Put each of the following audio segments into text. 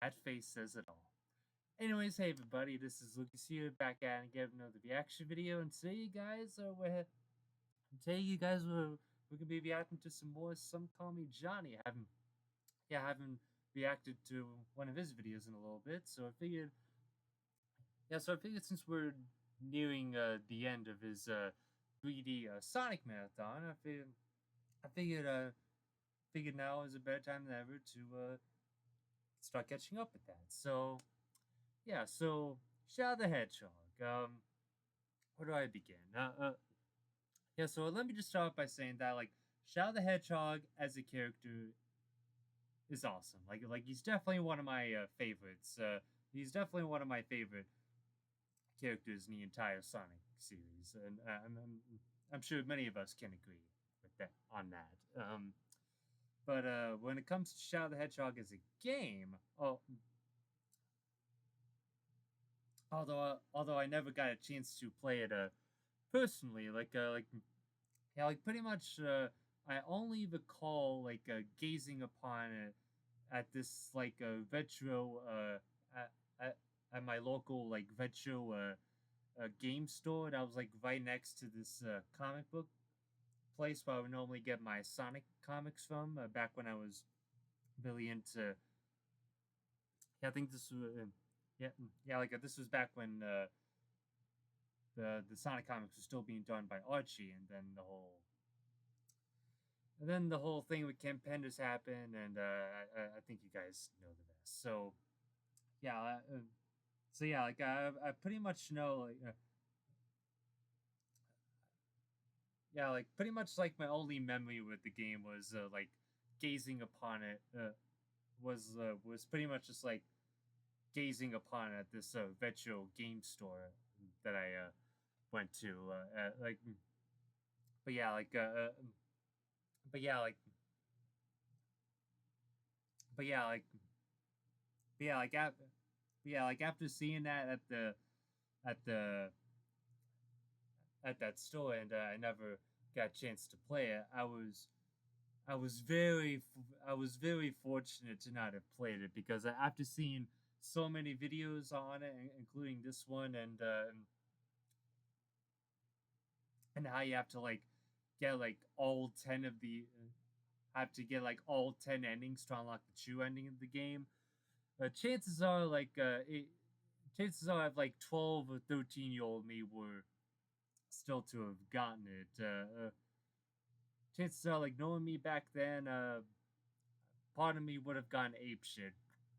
That face says it all. Anyways, hey everybody, this is Lucas here, back at it again with another reaction video, and today we're gonna be reacting to some more Some Call Me Johnny. I haven't reacted to one of his videos in a little bit, so I figured since we're nearing the end of his 3D Sonic marathon, I figured now is a better time than ever to start catching up with that. So Shadow the Hedgehog. Where do I begin? So let me just start off by saying that Shadow the Hedgehog as a character is awesome. He's definitely one of my favorites. He's definitely one of my favorite characters in the entire Sonic series, and I'm sure many of us can agree with that on that. But when it comes to Shadow the Hedgehog as a game, although I never got a chance to play it personally, pretty much I only recall gazing upon it at this retro at my local retro game store that was right next to this comic book place where I would normally get my Sonic comics from back when I was really into. I think this was this was back when the Sonic comics was still being done by Archie, and then the whole thing with Ken Penders happened, and I think you guys know the rest. I pretty much know pretty much my only memory with the game was gazing upon it was pretty much just gazing upon at this retro game store that I went to but yeah like but yeah like but yeah like but yeah like at, but yeah like after seeing that at the at that store, and I never got a chance to play it. I was very fortunate to not have played it, because after seeing so many videos on it, including this one, and how you have to get all 10 of the have to get all 10 endings to unlock the true ending of the game. Chances are chances are if 12 or 13-year-old me were still to have gotten it. Chances are knowing me back then, part of me would have gone apeshit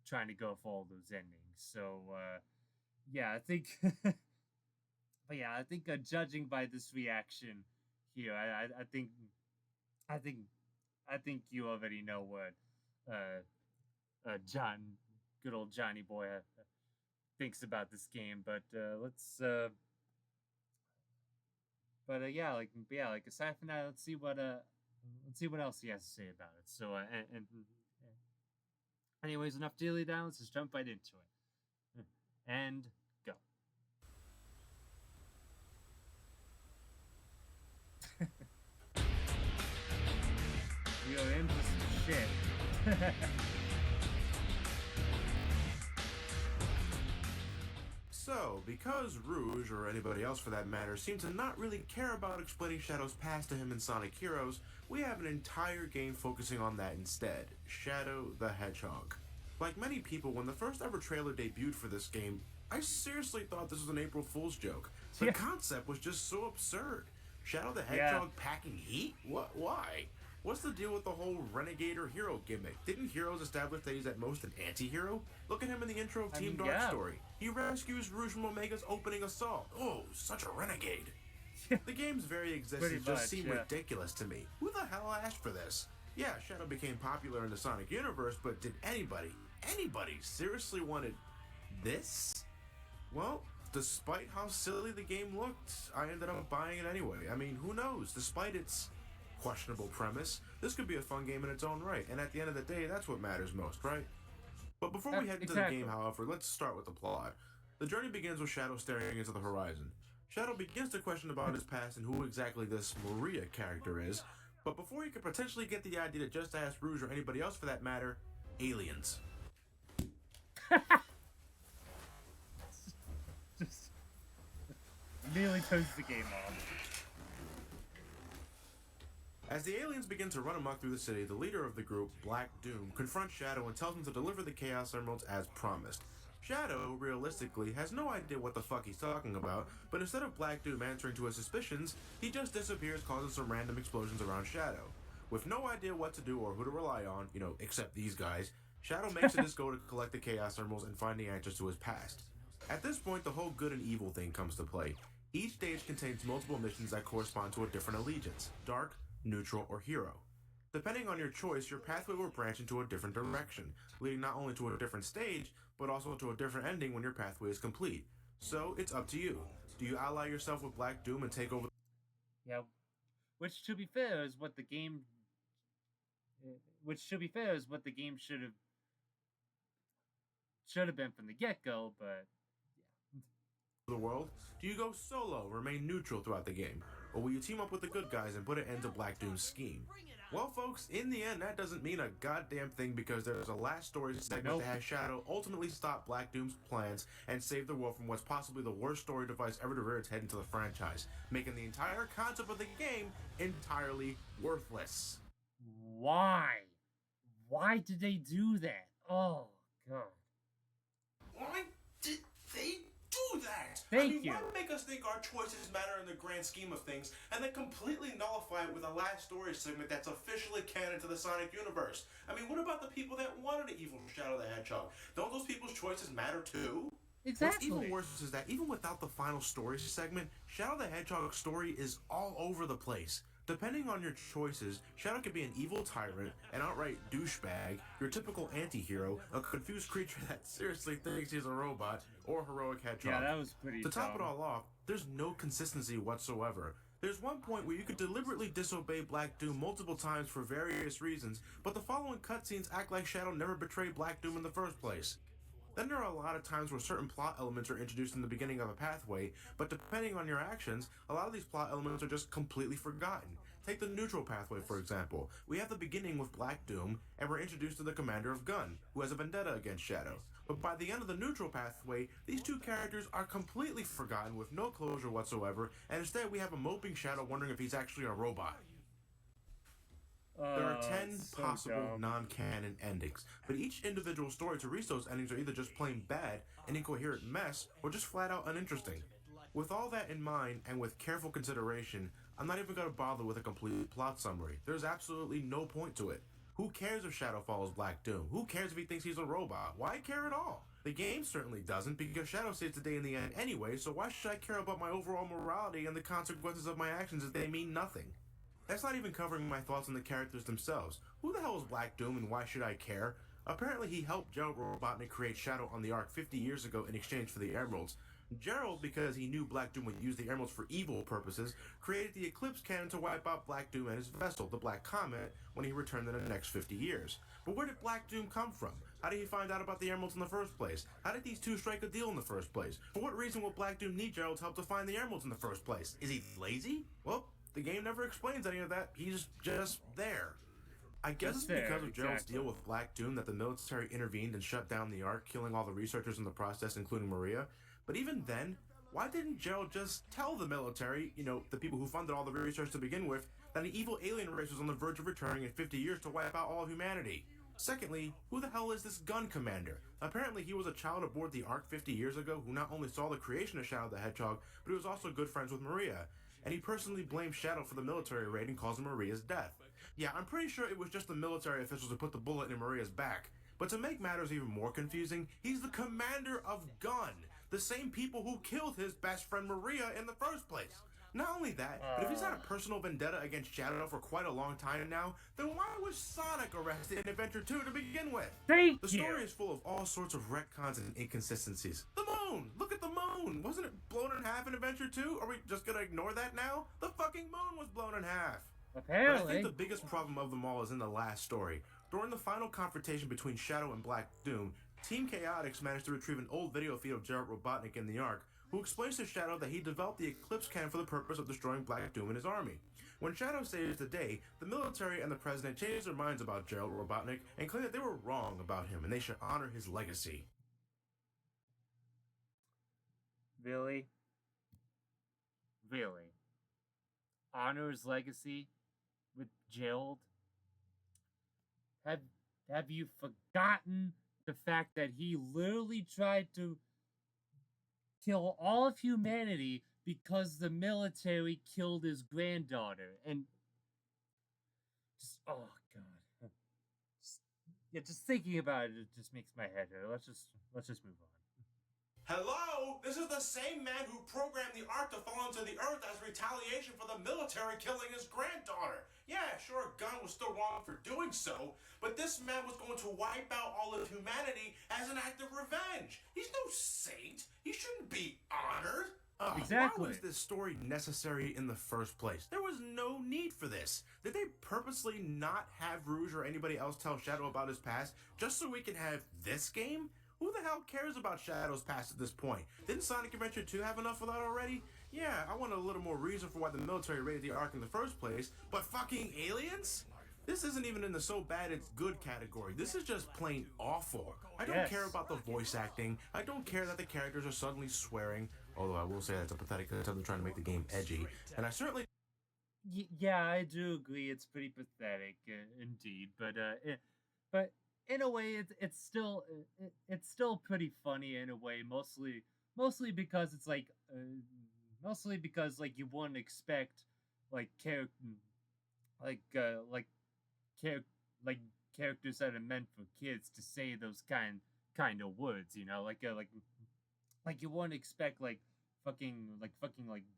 trying to go for all those endings. So yeah, I think I think judging by this reaction here, I think I think you already know what good old Johnny Boy thinks about this game. But let's aside from that, let's see what else he has to say about it. So anyways, enough dilly down. Let's just jump right into it and go. We are in for some shit. So, because Rouge, or anybody else for that matter, seems to not really care about explaining Shadow's past to him in Sonic Heroes, we have an entire game focusing on that instead, Shadow the Hedgehog. Like many people, when the first ever trailer debuted for this game, I seriously thought this was an April Fool's joke. The concept was just so absurd. Shadow the Hedgehog packing heat? What? Why? What's the deal with the whole renegade or hero gimmick? Didn't Heroes establish that he's at most an anti-hero? Look at him in the intro of Team Dark Story. He rescues Rouge from Omega's opening assault. Oh, such a renegade. The game's very existence just seemed ridiculous to me. Who the hell asked for this? Yeah, Shadow became popular in the Sonic universe, but did anybody seriously wanted this? Well, despite how silly the game looked, I ended up buying it anyway. I mean, who knows? Despite its questionable premise, this could be a fun game in its own right, and at the end of the day, that's what matters most, right? But before we head into the game, however, let's start with the plot. The journey begins with Shadow staring into the horizon. Shadow begins to question about his past and who exactly this Maria character is, but before he could potentially get the idea to just ask Rouge or anybody else for that matter, aliens. Just immediately turns the game off. As the aliens begin to run amok through the city, the leader of the group, Black Doom, confronts Shadow and tells him to deliver the Chaos Emeralds as promised. Shadow, realistically, has no idea what the fuck he's talking about, but instead of Black Doom answering to his suspicions, he just disappears, causing some random explosions around Shadow. With no idea what to do or who to rely on, except these guys, Shadow makes it his goal to collect the Chaos Emeralds and find the answers to his past. At this point, the whole good and evil thing comes to play. Each stage contains multiple missions that correspond to a different allegiance: dark, neutral, or hero. Depending on your choice, your pathway will branch into a different direction, leading not only to a different stage, but also to a different ending when your pathway is complete. So, it's up to you. Do you ally yourself with Black Doom and take over? Yeah, which to be fair is what the game. Which to be fair is what the game should have been from the get go, but yeah. The world? Do you go solo, remain neutral throughout the game? Or will you team up with the good guys and put an end to Black Doom's scheme? Well, folks, in the end, that doesn't mean a goddamn thing because there's a last story segment that has Shadow ultimately stop Black Doom's plans and save the world from what's possibly the worst story device ever to rear its head into the franchise, making the entire concept of the game entirely worthless. Why? Why did they do that? Oh, God. Why did they do that? Thank you. Why make us think our choices matter in the grand scheme of things and then completely nullify it with a last story segment that's officially canon to the Sonic universe? What about the people that wanted an evil Shadow the Hedgehog? Don't those people's choices matter too? Exactly. What's even worse is that even without the final story segment, Shadow the Hedgehog's story is all over the place. Depending on your choices, Shadow could be an evil tyrant, an outright douchebag, your typical anti-hero, a confused creature that seriously thinks he's a robot, or a heroic hedgehog. Yeah, that was pretty To top dumb. it all off, there's no consistency whatsoever. There's one point where you could deliberately disobey Black Doom multiple times for various reasons, but the following cutscenes act like Shadow never betrayed Black Doom in the first place. Then there are a lot of times where certain plot elements are introduced in the beginning of a pathway, but depending on your actions, a lot of these plot elements are just completely forgotten. Take the neutral pathway, for example. We have the beginning with Black Doom, and we're introduced to the commander of Gun, who has a vendetta against Shadow. But by the end of the neutral pathway, these two characters are completely forgotten with no closure whatsoever, and instead we have a moping Shadow wondering if he's actually a robot. There are 10 possible non-canon endings, but each individual story to reach those endings are either just plain bad, an incoherent mess, or just flat out uninteresting. With all that in mind, and with careful consideration, I'm not even going to bother with a complete plot summary. There's absolutely no point to it. Who cares if Shadow follows Black Doom? Who cares if he thinks he's a robot? Why care at all? The game certainly doesn't, because Shadow saves the day in the end anyway, so why should I care about my overall morality and the consequences of my actions if they mean nothing? That's not even covering my thoughts on the characters themselves. Who the hell is Black Doom and why should I care? Apparently he helped Gerald Robotnik create Shadow on the Ark 50 years ago in exchange for the emeralds. Gerald, because he knew Black Doom would use the emeralds for evil purposes, created the Eclipse Cannon to wipe out Black Doom and his vessel, the Black Comet, when he returned in the next 50 years. But where did Black Doom come from? How did he find out about the emeralds in the first place? How did these two strike a deal in the first place? For what reason will Black Doom need Gerald's help to find the emeralds in the first place? Is he lazy? Well, the game never explains any of that. He's just there. I guess it's because of Gerald's deal with Black Doom that the military intervened and shut down the Ark, killing all the researchers in the process, including Maria. But even then, why didn't Gerald just tell the military, the people who funded all the research to begin with, that an evil alien race was on the verge of returning in 50 years to wipe out all of humanity? Secondly, who the hell is this gun commander? Apparently he was a child aboard the Ark 50 years ago who not only saw the creation of Shadow the Hedgehog, but he was also good friends with Maria. And he personally blamed Shadow for the military raid and caused Maria's death. Yeah, I'm pretty sure it was just the military officials who put the bullet in Maria's back. But to make matters even more confusing, he's the commander of Gun, the same people who killed his best friend Maria in the first place. Not only that, but if he's had a personal vendetta against Shadow for quite a long time now, then why was Sonic arrested in Adventure 2 to begin with? The story is full of all sorts of retcons and inconsistencies. The moon! Look at the moon! Wasn't it blown in half in Adventure 2? Are we just gonna ignore that now? The fucking moon was blown in half! Apparently. But I think the biggest problem of them all is in the last story. During the final confrontation between Shadow and Black Doom, Team Chaotix managed to retrieve an old video feed of Gerald Robotnik in the Ark, who explains to Shadow that he developed the Eclipse Cannon for the purpose of destroying Black Doom and his army. When Shadow saves the day, the military and the president change their minds about Gerald Robotnik and claim that they were wrong about him and they should honor his legacy. Really? Really? Honor his legacy with Gerald? Have have you forgotten the fact that he literally tried to kill all of humanity because the military killed his granddaughter? And just oh god. Just, yeah, just thinking about it, it just makes my head hurt. Let's just move on. Hello? This is the same man who programmed the Ark to fall into the Earth as retaliation for the military killing his granddaughter. Yeah, sure, Gunn was still wrong for doing so, but this man was going to wipe out all of humanity as an act of revenge. He's no saint. He shouldn't be honored. Exactly. Why was this story necessary in the first place? There was no need for this. Did they purposely not have Rouge or anybody else tell Shadow about his past just so we can have this game? Who the hell cares about Shadow's past at this point? Didn't Sonic Adventure 2 have enough of that already? Yeah, I want a little more reason for why the military raided the Ark in the first place, but fucking aliens? This isn't even in the so bad it's good category. This is just plain awful. I don't care about the voice acting. I don't care that the characters are suddenly swearing, although I will say that's a pathetic attempt to try to make the game edgy. And I certainly... Yeah, I do agree. It's pretty pathetic, indeed. But in a way, it's still pretty funny in a way. Mostly because it's mostly because like you wouldn't expect like character like char- like characters that are meant for kids to say those kind of words. Like you wouldn't expect like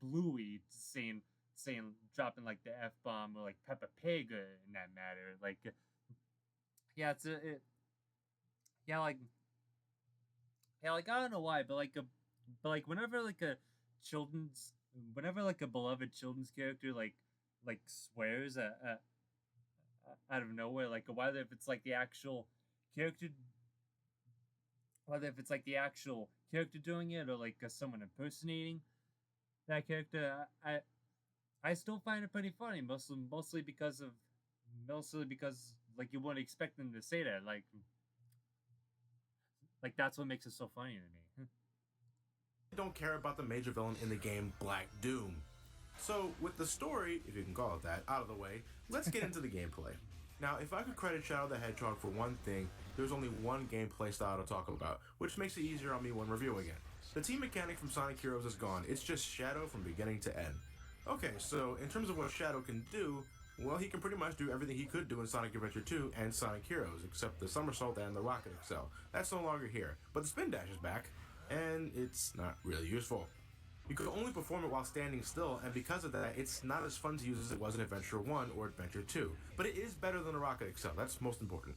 Bluey saying dropping like the F bomb or like Peppa Pig in that matter. Yeah, yeah, like I don't know why, but like children's whenever like a beloved children's character like swears out of nowhere, like whether if it's like the actual character, whether if it's like the actual character doing it or like someone impersonating that character, I still find it pretty funny, mostly because like you wouldn't expect them to say that, like that's what makes it so funny to me. don't care about the major villain in the game, Black Doom. So, with the story, if you can call it that, out of the way, let's get into the gameplay. Now, if I could credit Shadow the Hedgehog for one thing, there's only one gameplay style to talk about, which makes it easier on me when reviewing it. The team mechanic from Sonic Heroes is gone, it's just Shadow from beginning to end. Okay, so in terms of what Shadow can do, well, he can pretty much do everything he could do in Sonic Adventure 2 and Sonic Heroes, except the somersault and the rocket excel. That's no longer here, but the spin dash is back, and it's not really useful. You can only perform it while standing still, and because of that, it's not as fun to use as it was in Adventure 1 or Adventure 2. But it is better than the rocket excel, that's most important.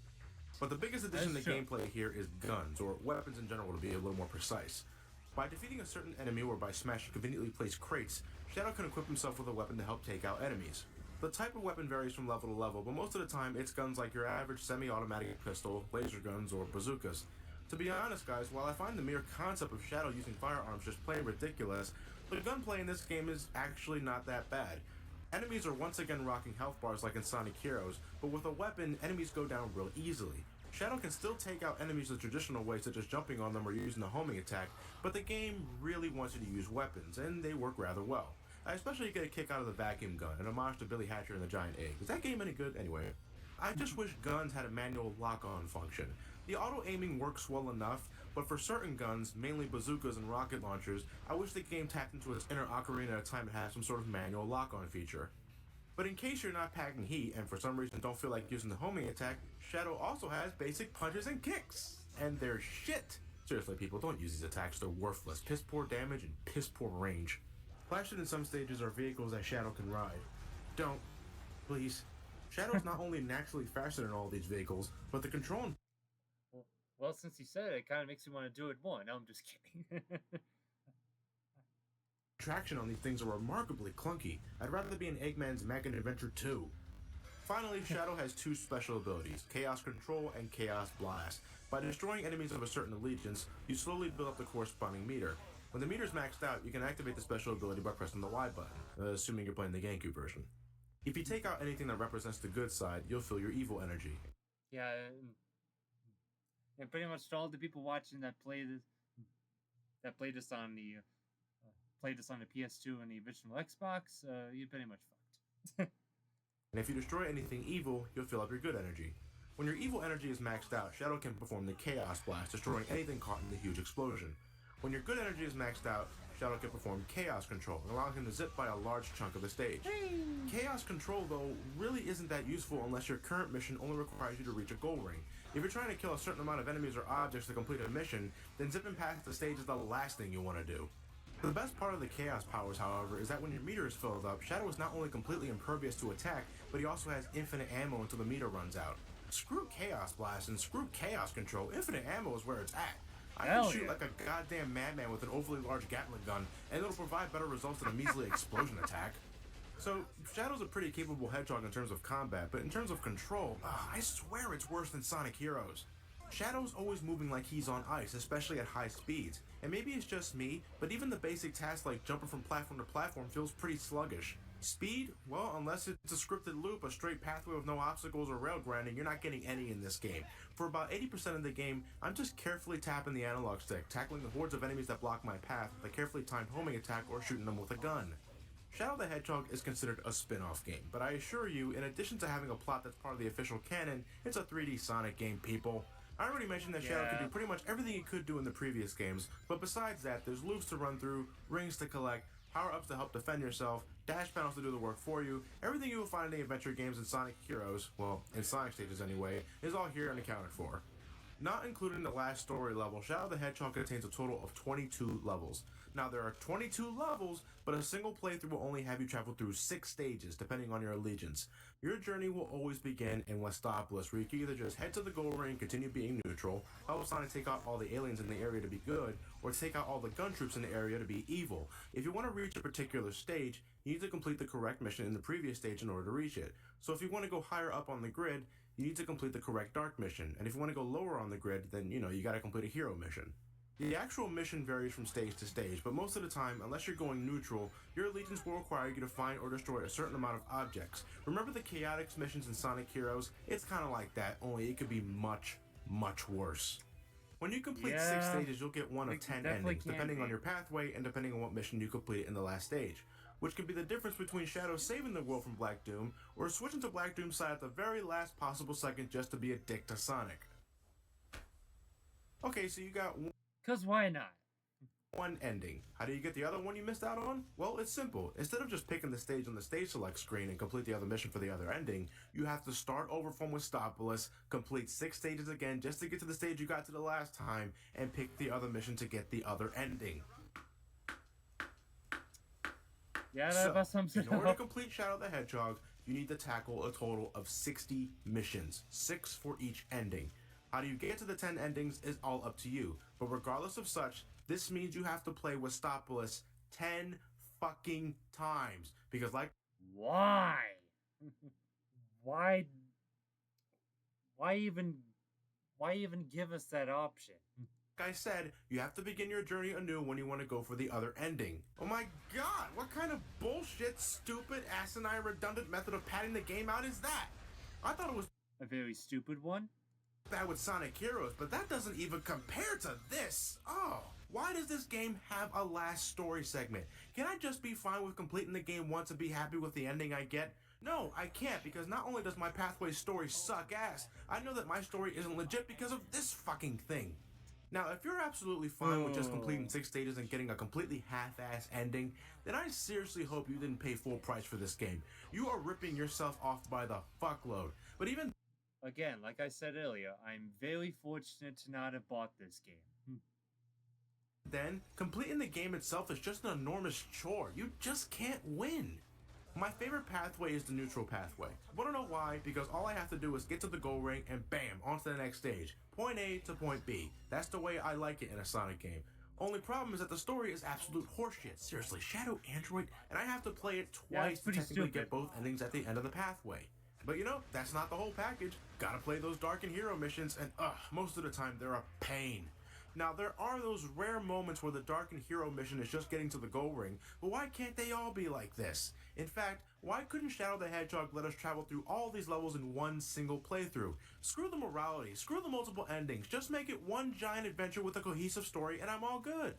But the biggest addition to gameplay here is guns, or weapons in general to be a little more precise. By defeating a certain enemy or by smashing conveniently placed crates, Shadow can equip himself with a weapon to help take out enemies. The type of weapon varies from level to level, but most of the time it's guns like your average semi-automatic pistol, laser guns, or bazookas. To be honest, guys, while I find the mere concept of Shadow using firearms just plain ridiculous, the gunplay in this game is actually not that bad. Enemies are once again rocking health bars like in Sonic Heroes, but with a weapon, enemies go down real easily. Shadow can still take out enemies the traditional way, such as jumping on them or using the homing attack, but the game really wants you to use weapons, and they work rather well. I especially get a kick out of the vacuum gun, an homage to Billy Hatcher and the Giant Egg. Is that game any good? Anyway, I just wish guns had a manual lock-on function. The auto-aiming works well enough, but for certain guns, mainly bazookas and rocket launchers, I wish the game tapped into its inner ocarina at a time and had some sort of manual lock-on feature. But in case you're not packing heat and for some reason don't feel like using the homing attack, Shadow also has basic punches and kicks. And they're shit. Seriously, people, don't use these attacks. They're worthless. Piss poor damage and piss poor range. Flashing in some stages are vehicles that Shadow can ride. Don't. Please. Shadow's not only naturally faster than all these vehicles, but the control... Well, since you said it, it kind of makes me want to do it more. No, I'm just kidding. Traction on these things are remarkably clunky. I'd rather be in Eggman's Mega Adventure 2. Finally, Shadow has two special abilities, Chaos Control and Chaos Blast. By destroying enemies of a certain allegiance, you slowly build up the corresponding meter. When the meter's maxed out, you can activate the special ability by pressing the Y button, assuming you're playing the GameCube version. If you take out anything that represents the good side, you'll feel your evil energy. Yeah, and pretty much all the people watching that play this on played this on the PS2 and the original Xbox, you're pretty much fucked. And if you destroy anything evil, you'll fill up your good energy. When your evil energy is maxed out, Shadow can perform the Chaos Blast, destroying anything caught in the huge explosion. When your good energy is maxed out, Shadow can perform Chaos Control, allowing him to zip by a large chunk of the stage. Chaos Control, though, really isn't that useful unless your current mission only requires you to reach a goal ring. If you're trying to kill a certain amount of enemies or objects to complete a mission, then zipping past the stage is the last thing you want to do. The best part of the Chaos powers, however, is that when your meter is filled up, Shadow is not only completely impervious to attack, but he also has infinite ammo until the meter runs out. Screw Chaos Blast and screw Chaos Control, infinite ammo is where it's at. I can shoot like a goddamn madman with an overly large Gatling gun, and it'll provide better results than a measly explosion attack. So, Shadow's a pretty capable Hedgehog in terms of combat, but in terms of control, I swear it's worse than Sonic Heroes. Shadow's always moving like he's on ice, especially at high speeds. And maybe it's just me, but even the basic tasks like jumping from platform to platform feels pretty sluggish. Speed? Well, unless it's a scripted loop, a straight pathway with no obstacles or rail grinding, you're not getting any in this game. For about 80% of the game, I'm just carefully tapping the analog stick, tackling the hordes of enemies that block my path with a carefully timed homing attack or shooting them with a gun. Shadow the Hedgehog is considered a spin-off game, but I assure you, in addition to having a plot that's part of the official canon, it's a 3D Sonic game, people. I already mentioned that Shadow could do pretty much everything he could do in the previous games, but besides that, there's loops to run through, rings to collect, power-ups to help defend yourself, dash panels to do the work for you. Everything you will find in the adventure games in Sonic Heroes, well, in Sonic stages anyway, is all here and accounted for. Not including the last story level, Shadow the Hedgehog contains a total of 22 levels. Now, there are 22 levels, but a single playthrough will only have you travel through 6 stages, depending on your allegiance. Your journey will always begin in Westopolis, where you can either just head to the goal ring and continue being neutral, help Sonic take out all the aliens in the area to be good, or take out all the gun troops in the area to be evil. If you want to reach a particular stage, you need to complete the correct mission in the previous stage in order to reach it. So if you want to go higher up on the grid, you need to complete the correct dark mission, and if you want to go lower on the grid, then, you gotta complete a hero mission. The actual mission varies from stage to stage, but most of the time, unless you're going neutral, your allegiance will require you to find or destroy a certain amount of objects. Remember the Chaotix missions in Sonic Heroes? It's kinda like that, only it could be much, much worse. When you complete 6 stages, you'll get one of 10 endings, depending on your pathway and depending on what mission you completed in the last stage, which can be the difference between Shadow saving the world from Black Doom or switching to Black Doom's side at the very last possible second just to be a dick to Sonic. Okay, so you got 'cause why not? one ending. How do you get the other one you missed out on? Well, it's simple. Instead of just picking the stage on the stage select screen and complete the other mission for the other ending, you have to start over from Westopolis, complete 6 stages again just to get to the stage you got to the last time, and pick the other mission to get the other ending. Yeah, that sums it in order up. to complete Shadow the Hedgehog, you need to tackle a total of 60 missions, 6 for each ending. How do you get to the 10 endings is all up to you, but regardless of such, this means you have to play Westopolis 10 fucking times, because Why? Why even give us that option? like I said, you have to begin your journey anew when you want to go for the other ending. Oh my god, what kind of bullshit, stupid, asinine, redundant method of padding the game out is that? I thought it was A very stupid one? bad with Sonic Heroes, but that doesn't even compare to this. Oh, why does this game have a last story segment? Can I just be fine with completing the game once and be happy with the ending I get? No, I can't, because not only does my pathway story suck ass, I know that my story isn't legit because of this fucking thing. Now, if you're absolutely fine with just completing 6 stages and getting a completely half-ass ending, then I seriously hope you didn't pay full price for this game. You are ripping yourself off by the fuckload. But even again, like I said earlier, I'm very fortunate to not have bought this game. then, completing the game itself is just an enormous chore. You just can't win. My favorite pathway is the neutral pathway. Wanna know why? Because all I have to do is get to the goal ring and bam, on to the next stage. Point A to point B. That's the way I like it in a Sonic game. Only problem is that the story is absolute horseshit. Seriously, Shadow Android, and I have to play it twice to technically get both endings at the end of the pathway. But that's not the whole package. Gotta play those Dark and Hero missions, and most of the time they're a pain. Now, there are those rare moments where the Dark and Hero mission is just getting to the goal ring, but why can't they all be like this? In fact, why couldn't Shadow the Hedgehog let us travel through all these levels in one single playthrough? Screw the morality, screw the multiple endings, just make it one giant adventure with a cohesive story and I'm all good.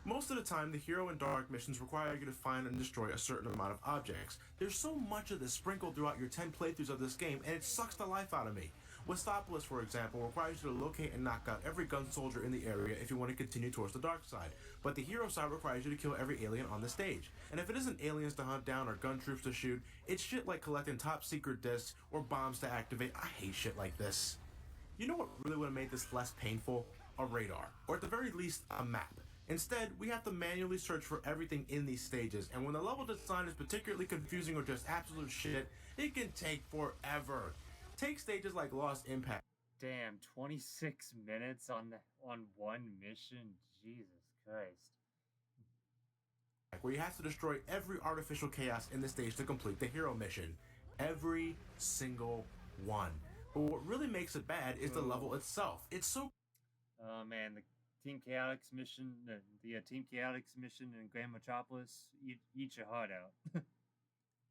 Most of the time, the Hero and Dark missions require you to find and destroy a certain amount of objects. There's so much of this sprinkled throughout your 10 playthroughs of this game, and it sucks the life out of me. Westopolis, for example, requires you to locate and knock out every gun soldier in the area if you want to continue towards the dark side, but the hero side requires you to kill every alien on the stage. And if it isn't aliens to hunt down or gun troops to shoot, it's shit like collecting top secret discs or bombs to activate. I hate shit like this. You know what really would have made this less painful? A radar, or at the very least, a map. Instead, we have to manually search for everything in these stages, and when the level design is particularly confusing or just absolute shit, it can take forever. Take stages like Lost Impact. Damn, 26 minutes on one mission. Jesus Christ. Where you have to destroy every artificial chaos in the stage to complete the hero mission. Every single one. But what really makes it bad is the level itself. It's so... Oh man, the Team Chaotix mission, Team Chaotix mission in Grand Metropolis, eat your heart out.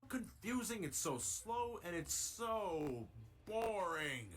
confusing, it's so slow, and it's so boring.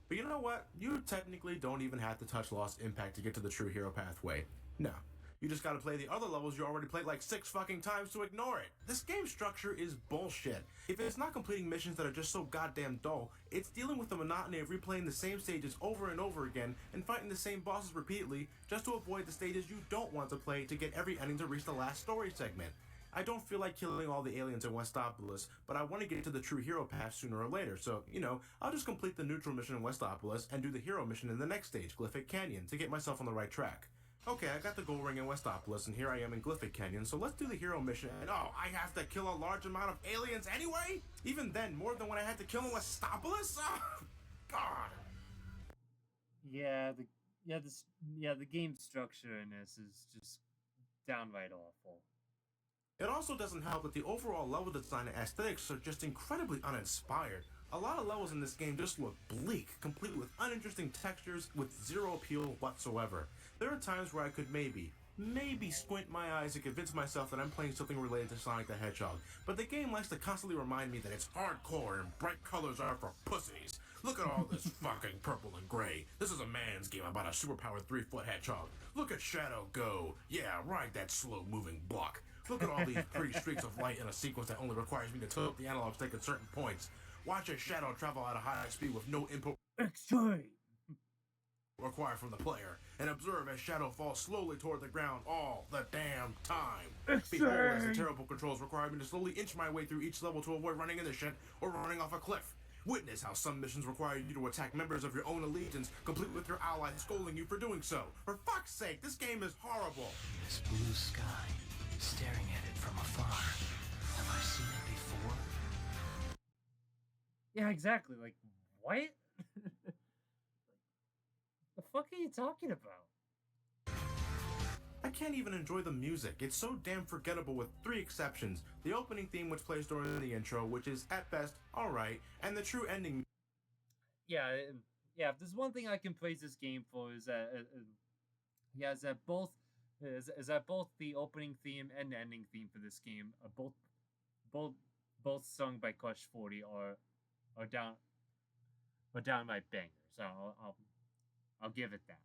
But you know what? You technically don't even have to touch Lost Impact to get to the true hero pathway. No. You just gotta play the other levels you already played like 6 fucking times to ignore it. This game structure is bullshit. If it's not completing missions that are just so goddamn dull, it's dealing with the monotony of replaying the same stages over and over again and fighting the same bosses repeatedly just to avoid the stages you don't want to play to get every ending to reach the last story segment. I don't feel like killing all the aliens in Westopolis, but I want to get to the true hero path sooner or later, so, I'll just complete the neutral mission in Westopolis and do the hero mission in the next stage, Glyphic Canyon, to get myself on the right track. Okay, I got the gold ring in Westopolis, and here I am in Glyphic Canyon, so let's do the hero mission, and I have to kill a large amount of aliens anyway? Even then, more than when I had to kill in Westopolis? Oh, God. The game structure in this is just downright awful. It also doesn't help that the overall level design and aesthetics are just incredibly uninspired. A lot of levels in this game just look bleak, complete with uninteresting textures with zero appeal whatsoever. There are times where I could maybe squint my eyes and convince myself that I'm playing something related to Sonic the Hedgehog, but the game likes to constantly remind me that it's hardcore and bright colors are for pussies. Look at all this fucking purple and gray. This is a man's game about a superpowered 3-foot hedgehog. Look at Shadow go. Yeah, ride that slow-moving block. Look at all these pretty streaks of light in a sequence that only requires me to tilt the analog stick at certain points. Watch a shadow travel at a high speed with no input Extreme required from the player, and observe as shadow falls slowly toward the ground all the damn time. Extreme. Behold, as the terrible controls require me to slowly inch my way through each level to avoid running into shit or running off a cliff. Witness how some missions require you to attack members of your own allegiance, complete with your allies scolding you for doing so. For fuck's sake, this game is horrible. This blue sky, staring at it from afar. Have I seen it before? Yeah, exactly. Like, what? The fuck are you talking about? I can't even enjoy the music. It's so damn forgettable with 3 exceptions. The opening theme, which plays during the intro, which is, at best, alright, and the true ending. Yeah, if there's one thing I can praise this game for is that, is that both the opening theme and the ending theme for this game are both sung by Crush 40 are downright bangers. So I'll give it that.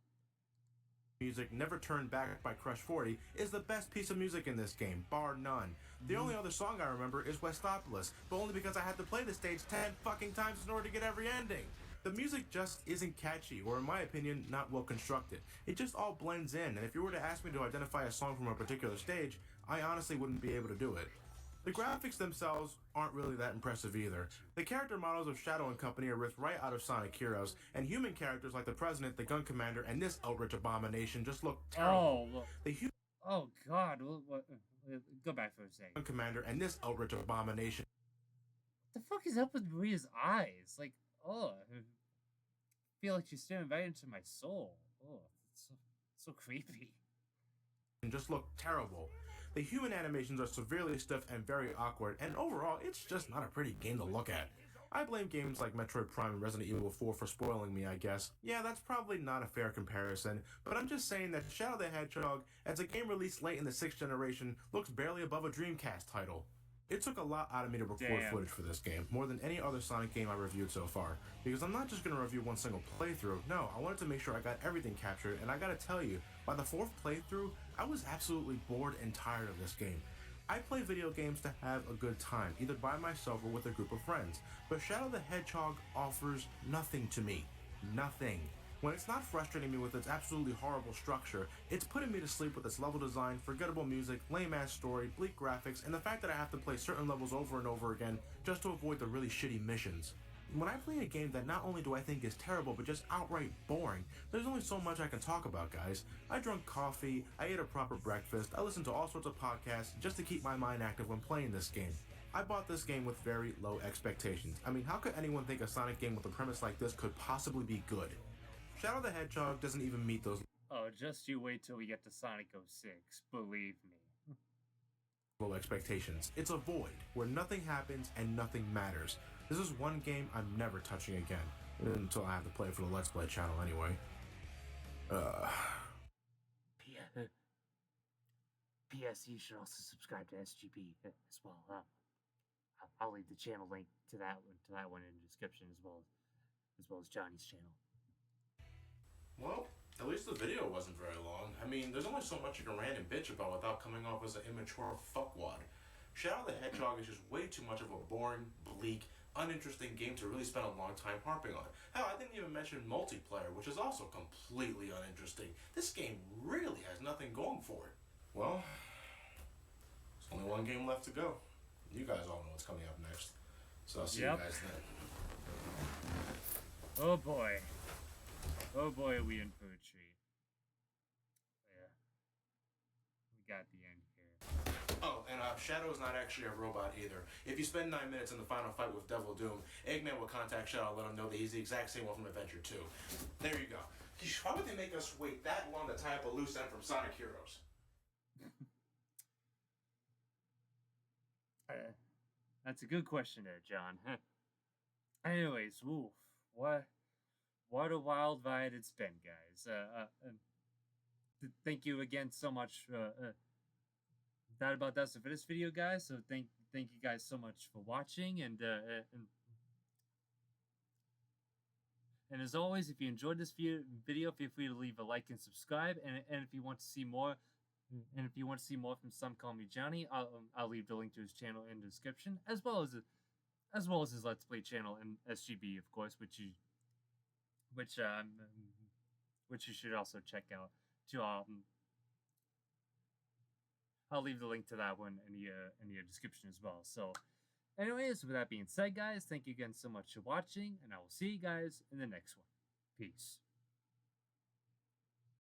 Music Never Turned Back by Crush 40 is the best piece of music in this game, bar none. The only other song I remember is Westopolis, but only because I had to play the stage 10 fucking times in order to get every ending. The music just isn't catchy, or in my opinion, not well constructed. It just all blends in, and if you were to ask me to identify a song from a particular stage, I honestly wouldn't be able to do it. The graphics themselves aren't really that impressive either. The character models of Shadow and company are ripped right out of Sonic Heroes, and human characters like the President, the Gun Commander, and this Eldritch Abomination just look terrible. Oh god, go back for a second. Gun Commander and this Eldritch Abomination. What the fuck is up with Maria's eyes? Like, I feel like she's staring right into my soul. It's so creepy. And just look terrible. The human animations are severely stiff and very awkward, and overall, it's just not a pretty game to look at. I blame games like Metroid Prime and Resident Evil 4 for spoiling me, I guess. Yeah, that's probably not a fair comparison, but I'm just saying that Shadow the Hedgehog, as a game released late in the 6th generation, looks barely above a Dreamcast title. It took a lot out of me to record footage for this game, more than any other Sonic game I reviewed so far, because I'm not just going to review one single playthrough. No, I wanted to make sure I got everything captured, and I gotta tell you, by the 4th playthrough, I was absolutely bored and tired of this game. I play video games to have a good time, either by myself or with a group of friends, but Shadow the Hedgehog offers nothing to me. Nothing. When it's not frustrating me with its absolutely horrible structure, it's putting me to sleep with its level design, forgettable music, lame-ass story, bleak graphics, and the fact that I have to play certain levels over and over again just to avoid the really shitty missions. When I play a game that not only do I think is terrible, but just outright boring, there's only so much I can talk about, guys. I drank coffee, I ate a proper breakfast, I listened to all sorts of podcasts just to keep my mind active when playing this game. I bought this game with very low expectations. I mean, how could anyone think a Sonic game with a premise like this could possibly be good? Shadow the Hedgehog doesn't even meet those Oh, just you wait till we get to Sonic 06, believe me. low expectations. It's a void, where nothing happens and nothing matters. This is one game I'm never touching again, until I have to play it for the Let's Play channel anyway. P.S. You should also subscribe to SGB as well. I'll leave the channel link to that one in the description as well as Johnny's channel. Well, at least the video wasn't very long. I mean, there's only so much you can rant and bitch about without coming off as an immature fuckwad. Shadow the Hedgehog is just way too much of a boring, bleak, uninteresting game to really spend a long time harping on. Hell, I didn't even mention multiplayer, which is also completely uninteresting. This game really has nothing going for it. Well, there's only one game left to go. You guys all know what's coming up next. So I'll see you guys then. Oh boy. Oh boy, are we in for a treat. Yeah. We got the end here. Oh, and Shadow is not actually a robot either. If you spend 9 minutes in the final fight with Devil Doom, Eggman will contact Shadow and let him know that he's the exact same one from Adventure 2. There you go. Why would they make us wait that long to tie up a loose end from Sonic Heroes? That's a good question there, John. Anyways, woof. What a wild ride it's been, guys. Thank you again so much. That about does it for this video, guys. So thank you guys so much for watching, and as always, if you enjoyed this video, feel free to leave a like and subscribe. And if you want to see more, from Some Call Me Johnny, I'll leave the link to his channel in the description, as well as his Let's Play channel and SGB, of course, which you should also check out. I'll leave the link to that one in the description as well. So, anyways, with that being said, guys, thank you again so much for watching, and I will see you guys in the next one. Peace.